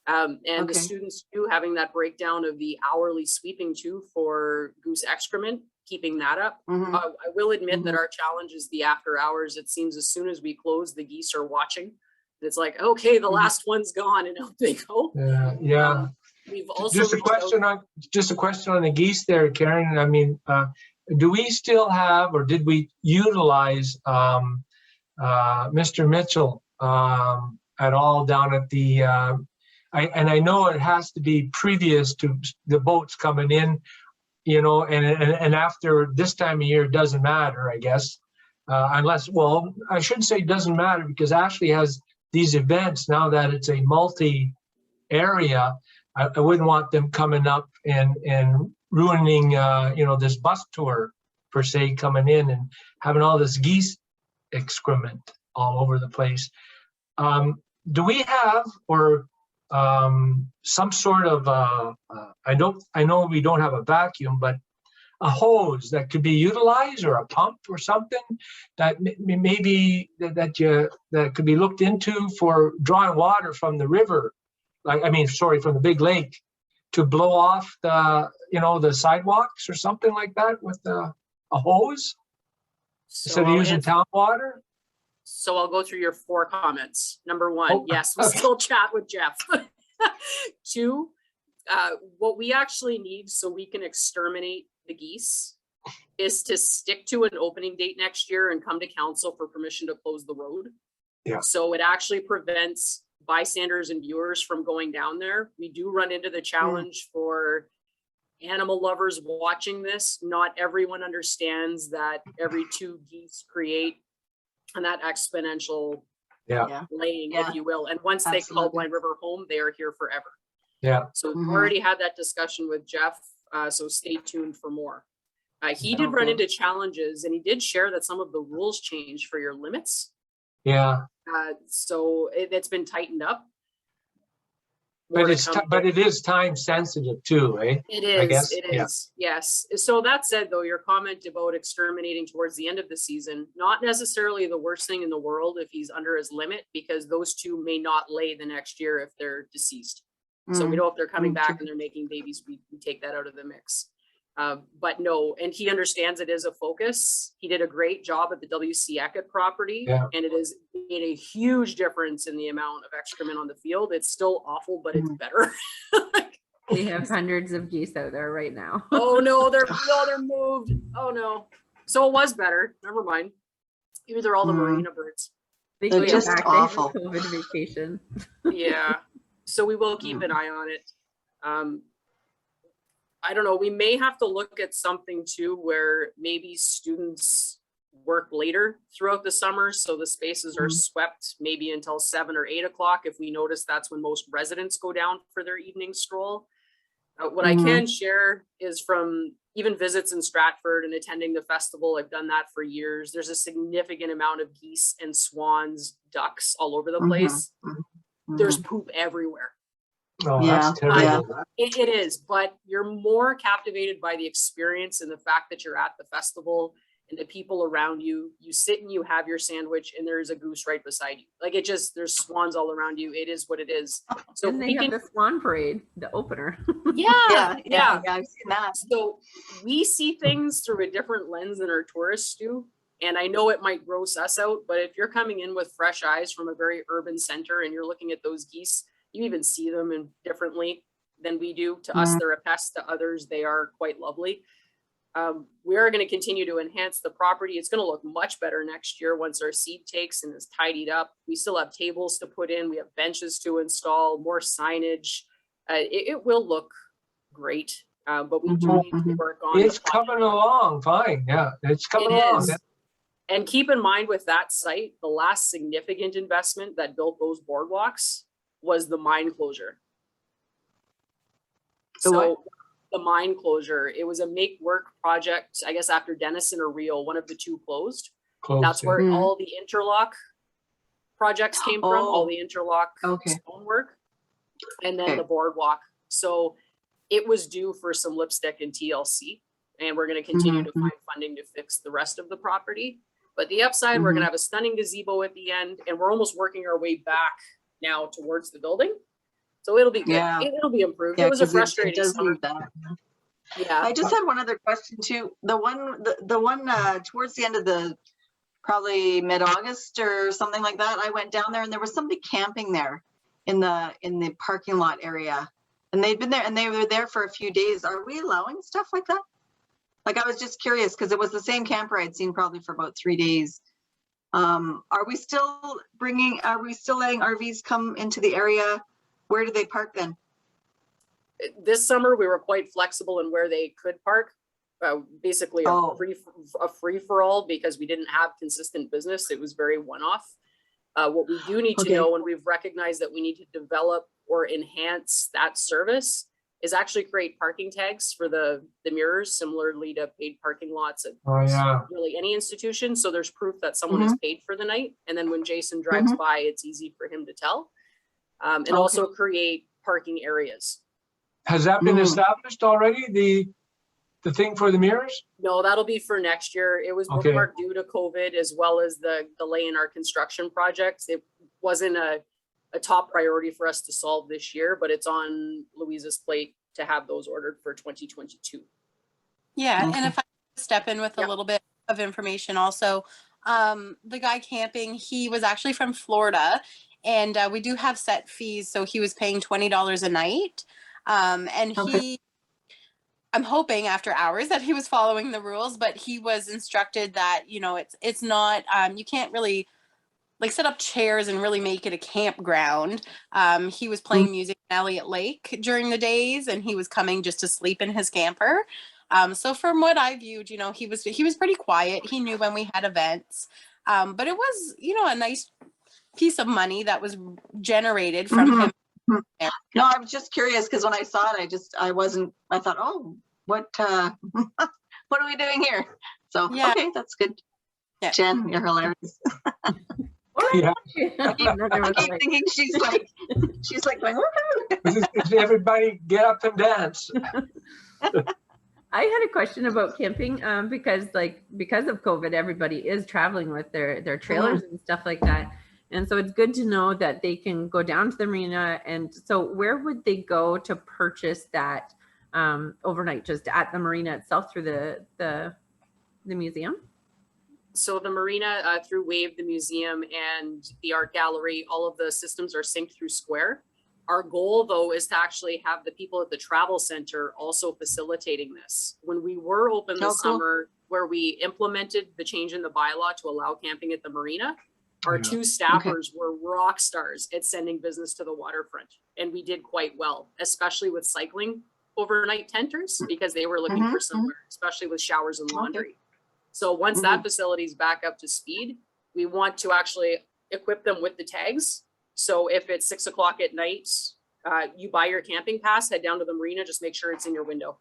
And the students too, having that breakdown of the hourly sweeping too for goose excrement, keeping that up. Mhm. I will admit that our challenge is the after hours. It seems as soon as we close, the geese are watching. It's like, okay, the last one's gone and out they go. Yeah. We've also Just a question on the geese there, Karen. I mean, do we still have, or did we utilize Mr. Mitchell at all down at the, I know it has to be previous to the boats coming in, you know, and after this time of year, it doesn't matter, I guess, unless, well, I shouldn't say it doesn't matter because Ashley has these events now that it's a multi-area. I wouldn't want them coming up and ruining, you know, this bus tour per se coming in and having all this geese excrement all over the place. Do we have, or some sort of I know we don't have a vacuum, but a hose that could be utilized, or a pump or something that maybe that could be looked into for drawing water from the river, from the big lake, to blow off the, you know, the sidewalks or something like that with a hose instead of using town water. So I'll go through your 4 comments. Number 1, Oh, yes, we still chat with Jeff. 2, what we actually need so we can exterminate the geese is to stick to an opening date next year and come to council for permission to close the road. Yeah. So it actually prevents bystanders and viewers from going down there. We do run into the challenge for animal lovers watching this. Not everyone understands that every 2 geese create and that exponential laying, if you will. And once they call Blind River home, they are here forever. Yeah. So we've already had that discussion with Jeff. So stay tuned for more. He did run Okay. into challenges, and he did share that some of the rules changed for your limits. Yeah, So it's been tightened up. but More to it's, come. but it is time sensitive too, eh? It I is, guess, it yeah. is, yes. So that said, though, your comment about exterminating towards the end of the season, not necessarily the worst thing in the world if he's under his limit, because those two may not lay the next year if they're deceased. So we know if they're coming back and they're making babies, we take that out of the mix. But no, and he understands it is a focus. He did a great job at the W.C. Eckett property, Yeah. and it has made a huge difference in the amount of excrement on the field. It's still awful, but it's better. We have hundreds of geese out there right now. Oh no, they're moved. Oh no. So it was better. Never mind. Maybe they're all the marina birds. They They're came just back, they have a awful. COVID vacation. Yeah. So we will keep an eye on it. I don't know. We may have to look at something too where maybe students work later throughout the summer, so the spaces are swept maybe until 7 or 8 o'clock if we notice that's when most residents go down for their evening stroll. What I can share is from even visits in Stratford and attending the festival. I've done that for years. There's a significant amount of geese and swans, ducks all over the place. There's poop everywhere. Oh, Yeah, that's terrible. It is, but you're more captivated by the experience and the fact that you're at the festival and the people around you. You sit and you have your sandwich and there's a goose right beside you. Like it just, there's swans all around you. It is what it is. So And they we have can, the swan parade, the opener. yeah. I've seen that. So we see things through a different lens than our tourists do. And I know it might gross us out, but if you're coming in with fresh eyes from a very urban center and you're looking at those geese, you even see them in differently than we do. To us, they're a pest. To others, they are quite lovely. We are going to continue to enhance the property. It's going to look much better next year once our seed takes and is tidied up. We still have tables to put in. We have benches to install, more signage. It will look great, but we do need to work on It's the coming along fine. Yeah, it's coming It along. is. And keep in mind with that site, the last significant investment that built those boardwalks was the mine closure. The what? So the mine closure, it was a make work project, I guess after Denison or Rio, one of the two closed. Close, That's yeah. where all the interlock projects came from, all the interlock stonework, and then the boardwalk. So it was due for some lipstick and TLC, and we're going to continue to find funding to fix the rest of the property. But the upside, we're going to have a stunning gazebo at the end, and we're almost working our way back now towards the building. So it'll be good. Yeah. It'll be improved. Yeah, It was a 'cause frustrating does summer. need that. Yeah. I just had one other question too. The one towards the end of the probably mid-August or something like that, I went down there and there was somebody camping there in the parking lot area. And they'd been there and they were there for a few days. Are we allowing stuff like that? Like I was just curious because it was the same camper I'd seen probably for about 3 days. Are we still letting RVs come into the area? Where do they park then? This summer, we were quite flexible in where they could park. Basically a free for all because we didn't have consistent business. It was very one-off. What we do need to know, and we've recognized that we need to develop or enhance that service, is actually create parking tags for the mirrors, similarly to paid parking lots at really any institution. So there's proof that someone is paid for the night. And then when Jason drives by, it's easy for him to tell. And also create parking areas. Has that been established already? The thing for the mirrors? No, that'll be for next year. It was bookmarked due to COVID as well as the delay in our construction projects. It wasn't a top priority for us to solve this year, but it's on Louisa's plate to have those ordered for 2022. Yeah, and if I step in with a little bit of information also, the guy camping, he was actually from Florida, and we do have set fees, so he was paying $20 a night, and I'm hoping after hours that he was following the rules, but he was instructed that, you know, it's not, you can't really like set up chairs and really make it a campground. He was playing music in Elliott Lake during the days, and he was coming just to sleep in his camper. So from what I viewed, you know, he was pretty quiet. He knew when we had events, but it was, you know, a nice piece of money that was generated from him. No, I was just curious because when I saw it, I thought, oh, what what are we doing here? So, Yeah. okay, that's good. Yeah. Jen, you're hilarious. Yeah. I didn't know there I was keep like- thinking she's like going, woohoo. Is everybody get up and dance. I had a question about camping because of COVID, everybody is traveling with their trailers and stuff like that. And so it's good to know that they can go down to the marina. And so where would they go to purchase that overnight? Just at the marina itself through the museum? So the marina through Wave, the museum, and the art gallery, all of the systems are synced through Square. Our goal, though, is to actually have the people at the travel center also facilitating this. When we were open this cool. summer, where we implemented the change in the bylaw to allow camping at the marina, our Yeah. two staffers were rock stars at sending business to the waterfront. And we did quite well, especially with cycling overnight tenters, because they were looking for somewhere, especially with showers and laundry. So once that facility is back up to speed, we want to actually equip them with the tags. So if it's 6 o'clock at night, you buy your camping pass, head down to the marina, just make sure it's in your window.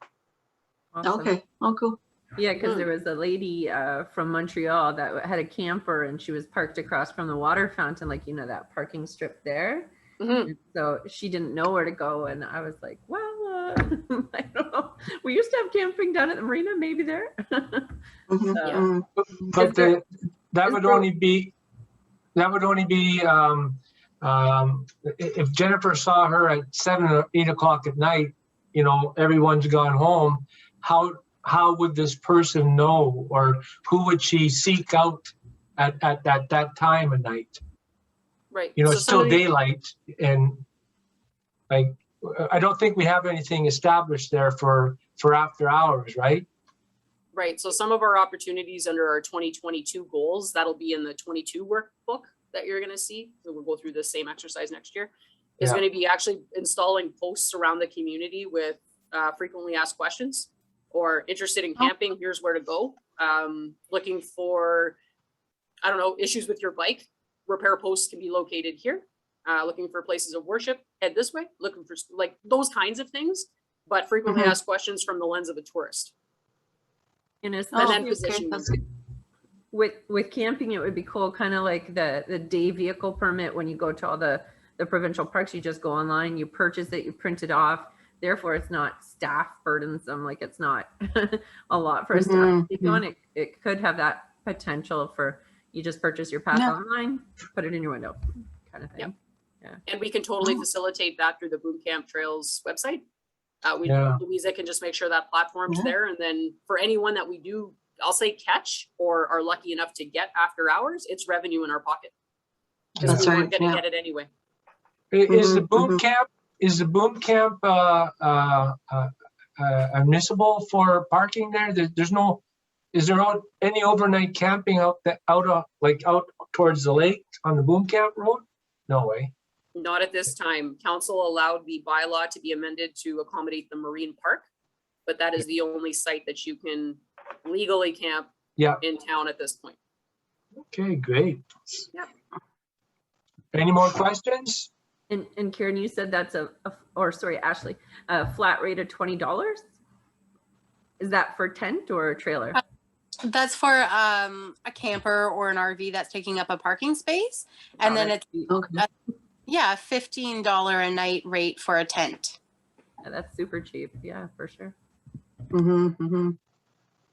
Awesome. Okay, oh, cool. Yeah, because there was a lady from Montreal that had a camper and she was parked across from the water fountain, like, that parking strip there. Mhm. And so she didn't know where to go. And I was like, well, I don't know. We used to have camping down at the marina, maybe there. Mhm, So- mhm. But Is there- that is would there- only be if Jennifer saw her at 7 or 8 o'clock at night, everyone's gone home. How would this person know, or who would she seek out at that time of night? Right. It's So still somebody- daylight, and like, I don't think we have anything established there for after hours, right? Right. So some of our opportunities under our 2022 goals, that'll be in the 22 workbook that you're going to see. So we'll go through the same exercise next year. Is Yeah. going to be actually installing posts around the community with frequently asked questions, or interested in camping, here's where to go. Looking for, I don't know, issues with your bike, repair posts can be located here. Looking for places of worship, head this way. Looking for like those kinds of things, but frequently asked questions from the lens of a tourist. And And especially then position them. That's good. with camping, it would be cool, kind of like the day vehicle permit. When you go to all the provincial parks, you just go online, you purchase it, you print it off. Therefore, it's not staff burdensome. Like, it's not a lot for a staff to take on. It could have that potential for you just purchase your pass Yeah. online, put it in your window, kind of thing. Yep. And we can totally Oh. facilitate that through the Boom Camp Trails website. Yeah. Louisa can just make sure that platform's Yeah. there. And then for anyone that we do, I'll say catch or are lucky enough to get after hours, it's revenue in our pocket. Because That's we right, weren't gonna yeah. get it anyway. Is the Mhm, boom mhm. camp, admissible for parking there? Is there any overnight camping out towards the lake on the boom camp road? No way. Not at this time. Council allowed the bylaw to be amended to accommodate the marine park, but that is the only site that you can legally camp Yeah. in town at this point. Okay, great. Yep. Any more questions? And Karen, you said that's Ashley, a flat rate of $20. Is that for tent or a trailer? That's for a camper or an RV that's taking up a parking space. And then it's, Okay. yeah, $15 a night rate for a tent. Yeah, that's super cheap. Yeah, for sure. Mhm, mhm.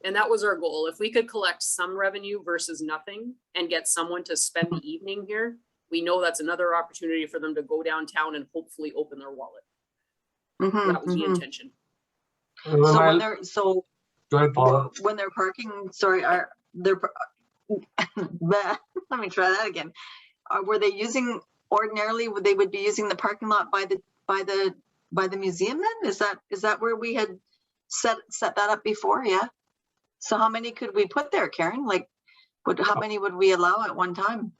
And that was our goal. If we could collect some revenue versus nothing and get someone to spend the evening here, we know that's another opportunity for them to go downtown and hopefully open their wallet. Mhm, That was the mhm. intention. So Go ahead, Paula. when they're parking, sorry, let me try that again. Were they using ordinarily? They would be using the parking lot by the museum then? Is that where we had set that up before? Yeah. So how many could we put there, Karen? Like, how many would we allow at one time?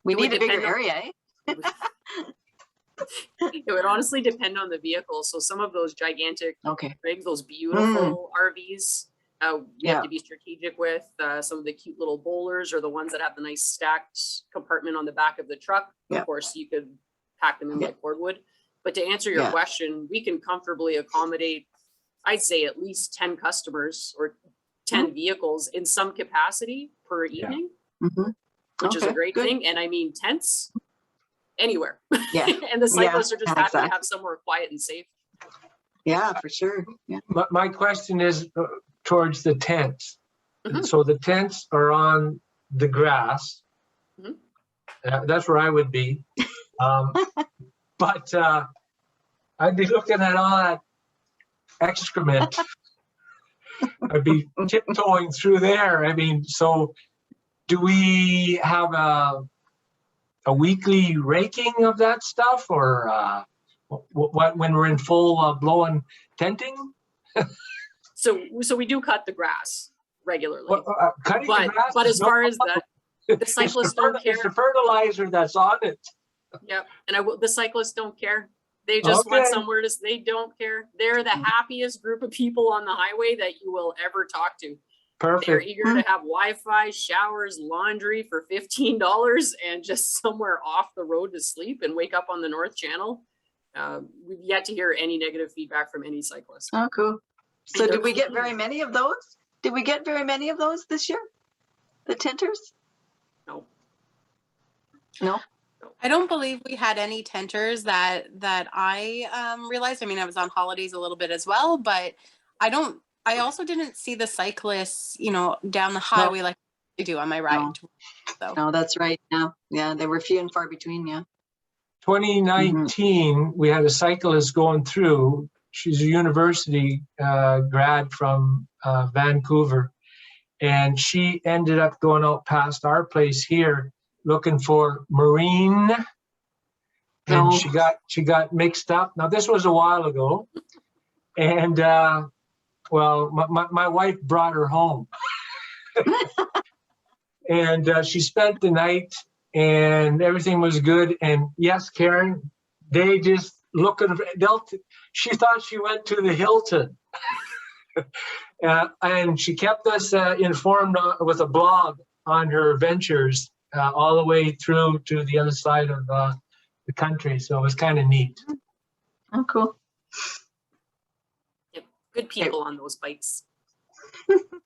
We It would need a bigger depend on- area, eh? It would honestly depend on the vehicle. So some of those gigantic Okay. rigs, those beautiful RVs, we have Yeah. to be strategic with. Some of the cute little bowlers or the ones that have the nice stacked compartment on the back of the truck. Yeah. Of course, you could pack them in Yeah. like cordwood. But to answer your Yeah. question, we can comfortably accommodate, I'd say at least 10 customers or 10 vehicles in some capacity per evening, Mhm. which is a Okay, great good. thing. And I mean, tents anywhere. Yeah, And the cyclists are just happy exactly. to have somewhere quiet and safe. Yeah, for sure. Yeah. My question is towards the tents. Mhm. So the tents are on the grass. Mhm. That's where I would be. But I'd be looking at all that excrement. I'd be tiptoeing through there. I mean, so do we have a weekly raking of that stuff, or when we're in full blowing tenting? So we do cut the grass regularly. Well, cutting the grass But is as no far as problem. that, the cyclists don't care. It's the fertilizer that's on it. Yep. And the cyclists don't care. They just want Okay. somewhere to, they don't care. They're the happiest group of people on the highway that you will ever talk to. They're Perfect. eager to have Wi-Fi, showers, laundry for $15 and just somewhere off the road to sleep and wake up on the North Channel. We've yet to hear any negative feedback from any cyclist. Oh, cool. So And did we they're get very many of those? Did we get very many of those this year? The tenters? No. No? I don't believe we had any tenters that I realized. I mean, I was on holidays a little bit as well, but I also didn't see the cyclists, down the highway like they do on my ride. No. So No, that's right. Yeah, they were few and far between. Yeah. 2019, we had a cyclist going through. She's a university grad from Vancouver, and she ended up going out past our place here looking for marine, and No. she got mixed up. Now this was a while ago, and well, my wife brought her home, and she spent the night, and everything was good. And yes, Karen, they just looking. She thought she went to the Hilton. And she kept us informed with a blog on her ventures all the way through to the other side of the country. So it was kind of neat. Oh, cool. Yep. Good people on those bikes.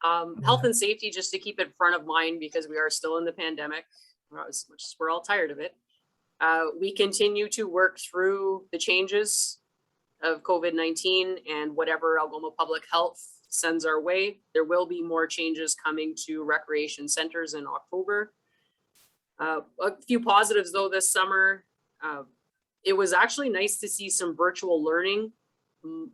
Health and safety, just to keep it front of mind because we are still in the pandemic, which we're all tired of it. We continue to work through the changes of COVID-19 and whatever Algoma Public Health sends our way. There will be more changes coming to recreation centers in October. A few positives though this summer. It was actually nice to see some virtual learning.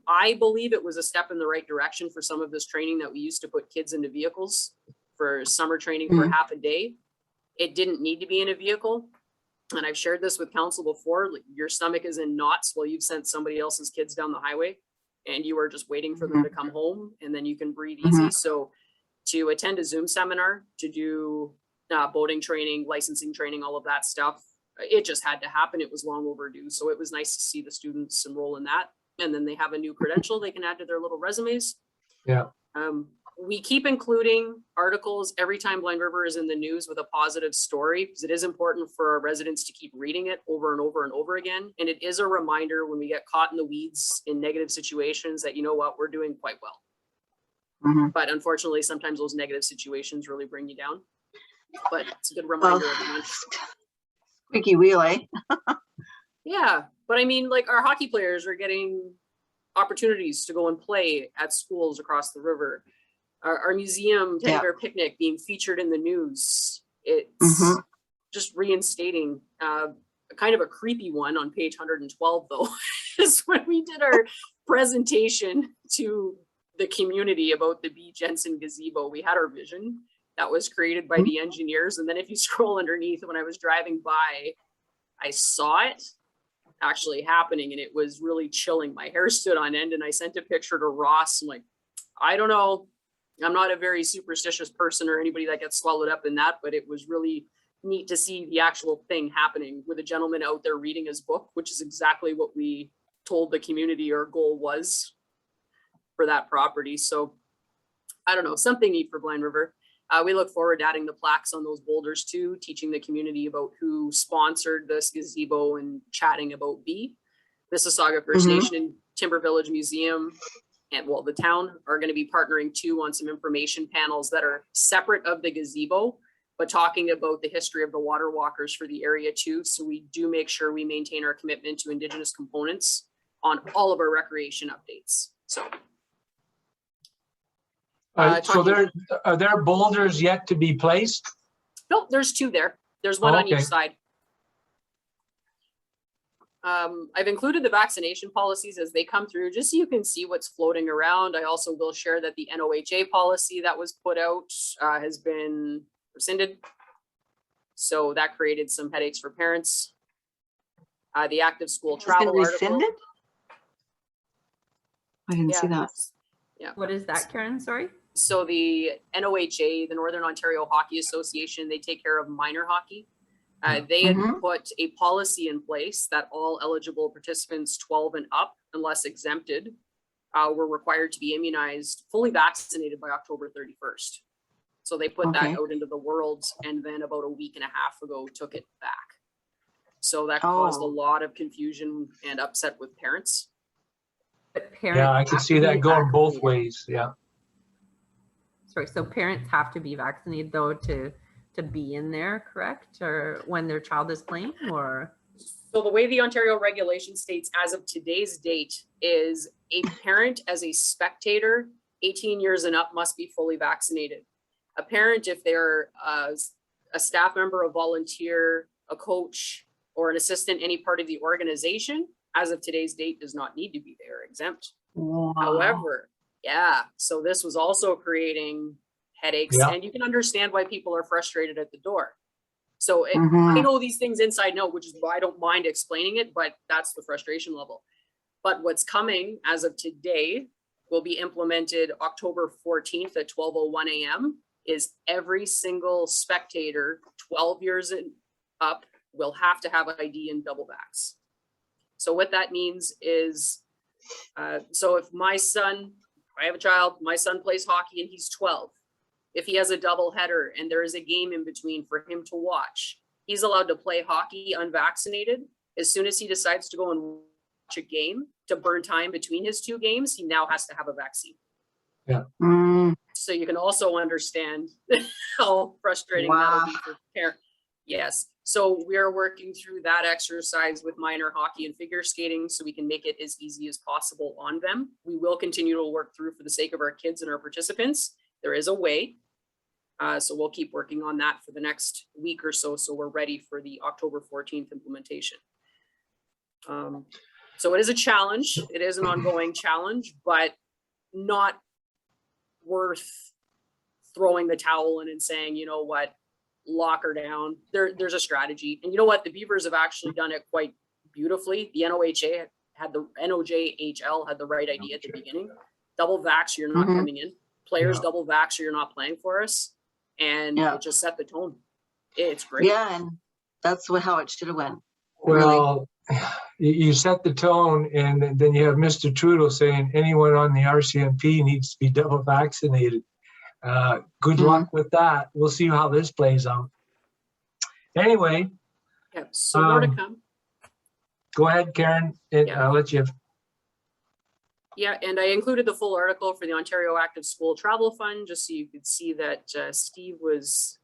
I believe it was a step in the right direction for some of this training that we used to put kids into vehicles for summer training for half a day. It didn't need to be in a vehicle. And I've shared this with council before, like your stomach is in knots while you've sent somebody else's kids down the highway and you are just waiting for them to come home and then you can breathe easy. So to attend a Zoom seminar, to do boating training, licensing training, all of that stuff, it just had to happen. It was long overdue. So it was nice to see the students enroll in that. And then they have a new credential they can add to their little resumes. Yeah. We keep including articles every time Blind River is in the news with a positive story, because it is important for our residents to keep reading it over and over and over again. And it is a reminder when we get caught in the weeds in negative situations that, you know what, we're doing quite well. But unfortunately, sometimes those negative situations really bring you down. But it's a good reminder. Squeaky wheel, eh? Yeah, but I mean, like our hockey players are getting opportunities to go and play at schools across the river. Our museum teddy bear picnic being featured in the news. It's just reinstating kind of a creepy one on page 112 though, is when we did our presentation to the community about the B. Jensen gazebo. We had our vision that was created by the engineers. And then if you scroll underneath, when I was driving by, I saw it actually happening and it was really chilling. My hair stood on end and I sent a picture to Ross. I'm like, I don't know. I'm not a very superstitious person or anybody that gets swallowed up in that, but it was really neat to see the actual thing happening with a gentleman out there reading his book, which is exactly what we told the community our goal was for that property. So I don't know, something neat for Blind River. We look forward to adding the plaques on those boulders too, teaching the community about who sponsored this gazebo and chatting about B. Mississauga First Nation and Timber Village Museum and well, the town are going to be partnering too on some information panels that are separate of the gazebo, but talking about the history of the water walkers for the area too. So we do make sure we maintain our commitment to Indigenous components on all of our recreation updates. So. So are there boulders yet to be placed? No, there's 2 there. There's one on each Okay. side. I've included the vaccination policies as they come through, just so you can see what's floating around. I also will share that the NOHA policy that was put out has been rescinded. So that created some headaches for parents. The active school It's been travel article. rescinded? I didn't see that. What is that, Karen? Sorry. So the NOHA, the Northern Ontario Hockey Association, they take care of minor hockey. They had put a policy in place that all eligible participants 12 and up, unless exempted, were required to be immunized, fully vaccinated by October 31st. So they put that out into the world, and then about a week and a half ago took it back. So that caused a lot of confusion and upset with parents. But parents Yeah, I could have see to that be going both vaccinated. ways. Yeah. Sorry, so parents have to be vaccinated though to be in there, correct? Or when their child is playing, or? So the way the Ontario regulation states as of today's date is a parent as a spectator, 18 years and up, must be fully vaccinated. A parent, if they're a staff member, a volunteer, a coach, or an assistant, any part of the organization, as of today's date, does not need to be there, exempt. Wow. However, yeah, so this was also creating headaches, Yeah. and you can understand why people are frustrated at the door. So I Mhm. know these things inside note, which is why I don't mind explaining it, but that's the frustration level. But what's coming as of today will be implemented October 14th at 12:01 a.m. is every single spectator 12 years and up will have to have ID and double vax. So what that means is, so if my son, I have a child, my son plays hockey and he's 12. If he has a double header and there is a game in between for him to watch, he's allowed to play hockey unvaccinated. As soon as he decides to go and watch a game to burn time between his 2 games, he now has to have a vaccine. Mm, So you can also understand how frustrating that'll be for parents. Yes. So we are working through that exercise with minor hockey and figure skating so we can make it as easy as possible on them. We will continue to work through for the sake of our kids and our participants. There is a way. So we'll keep working on that for the next week or so. So we're ready for the October 14th implementation. So it is a challenge. It is an ongoing challenge, but not worth throwing the towel in and saying, you know what, lock her down. There's a strategy. And you know what? The Beavers have actually done it quite beautifully. The NOHA had the NOJHL had the right idea at the beginning. Double vax, you're not coming in. Players double vax, or you're not playing for us. And it just set the tone. It's great. yeah, and that's how it should have went. Well, you set the tone, and then you have Mr. Trudeau saying anyone on the RCMP needs to be double vaccinated. Good luck with that. We'll see how this plays out. Anyway, Yeah, so more to come. go ahead, Karen, and Yeah. I'll let you. Yeah, and I included the full article for the Ontario Active School Travel Fund, just so you could see that Steve was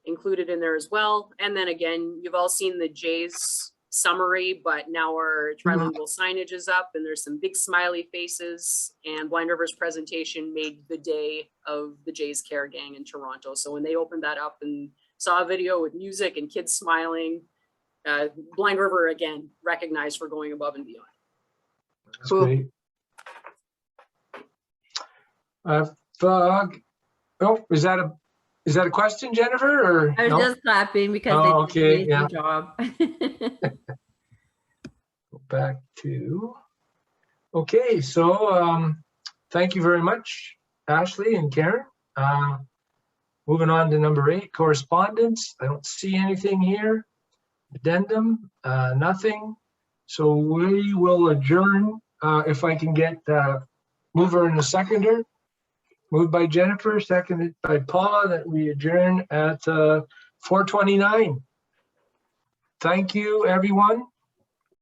included in there as well. And then again, you've all seen the Jays summary, but now our trilingual signage is up and there's some big smiley faces, and Blind River's presentation made the day of the Jays Care Gang in Toronto. So when they opened that up and saw a video with music and kids smiling, Blind River again recognized for going above and beyond. That's Cool. great. Fog. Oh, is that a question, Jennifer? Or I was no? just clapping because Oh, they did okay, an amazing job. Go back to. Okay, so thank you very much, Ashley and Karen. Moving on to number 8, correspondence. I don't see anything here. Addendum, nothing. So we will adjourn. If I can get mover and a seconder. Moved by Jennifer, seconded by Paula, that we adjourn at 4:29. Thank you, everyone.